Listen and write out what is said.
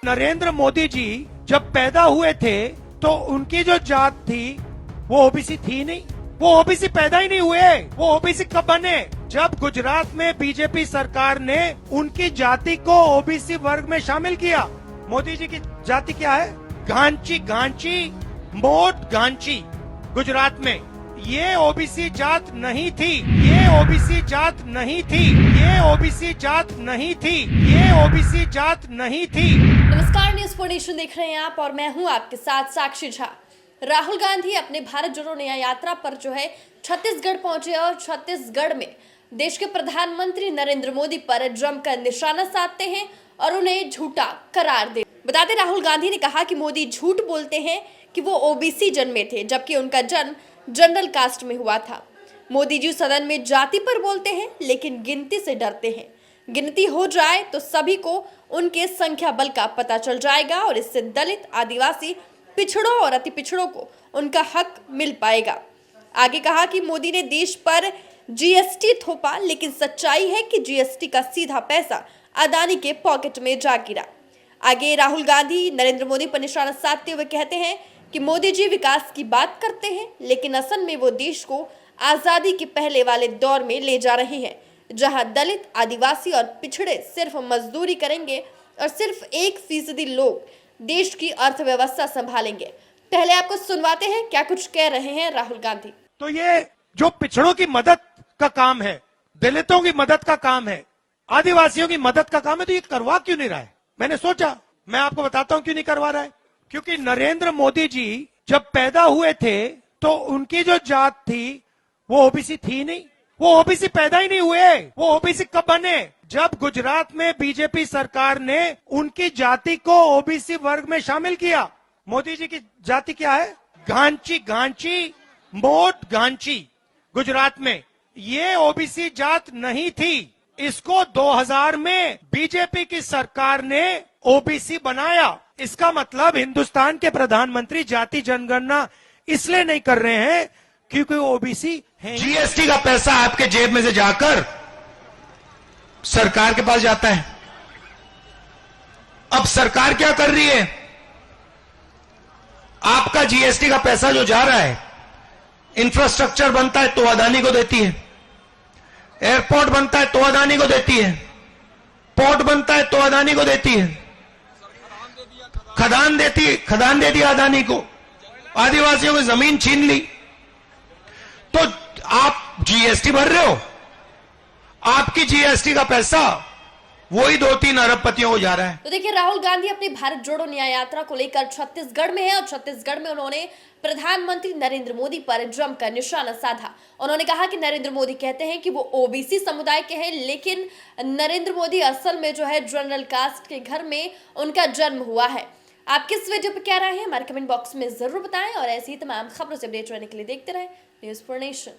नरेंद्र मोदी जी जब पैदा हुए थे तो उनकी जो जात थी वो ओबीसी थी नहीं। वो ओबीसी पैदा ही नहीं हुए। वो ओबीसी कब बने? जब गुजरात में बीजेपी सरकार ने उनकी जाति को ओबीसी वर्ग में शामिल किया। मोदी जी की जाति क्या है? गांची, गांची, मोट गांची। गुजरात में ये ओबीसी जात नहीं थी। ये ओबीसी जात नहीं थी। ये ओबीसी जात नहीं थी। ये ओबीसी जात नहीं थी। नमस्कार, न्यूज फॉर नेशन देख रहे हैं आप और मैं हूं आपके साथ साक्षी झा। राहुल गांधी अपने भारत जोड़ो न्याय यात्रा पर जो है छत्तीसगढ़ पहुंचे और छत्तीसगढ़ में देश के प्रधानमंत्री नरेंद्र मोदी पर जमकर निशाना साधते हैं और उन्हें झूठा करार दे। बताते राहुल गांधी ने कहा कि मोदी झूठ बोलते हैं कि वो ओबीसी जन्मे थे, जबकि उनका जन्म जनरल कास्ट में हुआ था। मोदी जी सदन में जाति पर बोलते हैं लेकिन गिनती से डरते हैं। गिनती हो जाए तो सभी को उनके संख्या बल का पता चल जाएगा और इससे दलित, आदिवासी, पिछड़ों और अति पिछड़ों को उनका हक मिल पाएगा। आगे कहा कि मोदी ने देश पर जीएसटी थोपा, लेकिन सच्चाई है कि जीएसटी का सीधा पैसा अदानी के पॉकेट में जा गिरा। आगे राहुल गांधी नरेंद्र मोदी पर निशाना साधते हुए कहते हैं कि मोदी जी विकास की बात करते हैं, लेकिन असल में वो देश को आजादी के पहले वाले दौर में ले जा रहे हैं, जहां दलित, आदिवासी और पिछड़े सिर्फ मजदूरी करेंगे और सिर्फ 1% लोग देश की अर्थव्यवस्था संभालेंगे। पहले आपको सुनवाते हैं क्या कुछ कह रहे हैं राहुल गांधी। तो ये जो पिछड़ों की मदद का काम है, दलितों की मदद का काम है, आदिवासियों की मदद का काम है, तो ये करवा क्यों नहीं रहा है? मैंने सोचा, मैं आपको बताता हूं क्यों नहीं करवा रहा है। क्योंकि नरेंद्र मोदी जी जब पैदा हुए थे तो उनकी जो जात थी वो ओबीसी थी नहीं। वो ओबीसी पैदा ही नहीं हुए। वो ओबीसी कब बने? जब गुजरात में बीजेपी सरकार ने उनकी जाति को ओबीसी वर्ग में शामिल किया। मोदी जी की जाति क्या है? गांची, गांची, मोट गांची। गुजरात में ये ओबीसी जात नहीं थी। इसको 2000 में बीजेपी की सरकार ने ओबीसी बनाया। इसका मतलब हिंदुस्तान के प्रधानमंत्री जाति जनगणना इसलिए नहीं कर रहे हैं क्योंकि ओबीसी है। जीएसटी का पैसा आपके जेब में से जाकर सरकार के पास जाता है। अब सरकार क्या कर रही है? आपका जीएसटी का पैसा जो जा रहा है, इंफ्रास्ट्रक्चर बनता है तो अदानी को देती है, एयरपोर्ट बनता है तो अदानी को देती है, पोर्ट बनता है तो अदानी को देती है, खदान दे दिया अदानी को, आदिवासियों की जमीन छीन ली। तो आप जीएसटी भर रहे हो, आपकी जीएसटी का पैसा वही 2-3 अरबपतियों को जा रहा है। तो देखिए, राहुल गांधी अपनी भारत जोड़ो न्याय यात्रा को लेकर छत्तीसगढ़ में है और छत्तीसगढ़ में उन्होंने प्रधानमंत्री नरेंद्र मोदी पर जमकर निशाना साधा। उन्होंने कहा कि नरेंद्र मोदी कहते हैं कि वो ओबीसी समुदाय के हैं, लेकिन नरेंद्र मोदी असल में जो है जनरल कास्ट के घर में उनका जन्म हुआ है। आप किस वीडियो पर क्या राय है हमारे कमेंट बॉक्स में जरूर बताएं और ऐसी ही तमाम खबरों से अपडेट रहने के लिए देखते रहें न्यूज फॉर नेशन।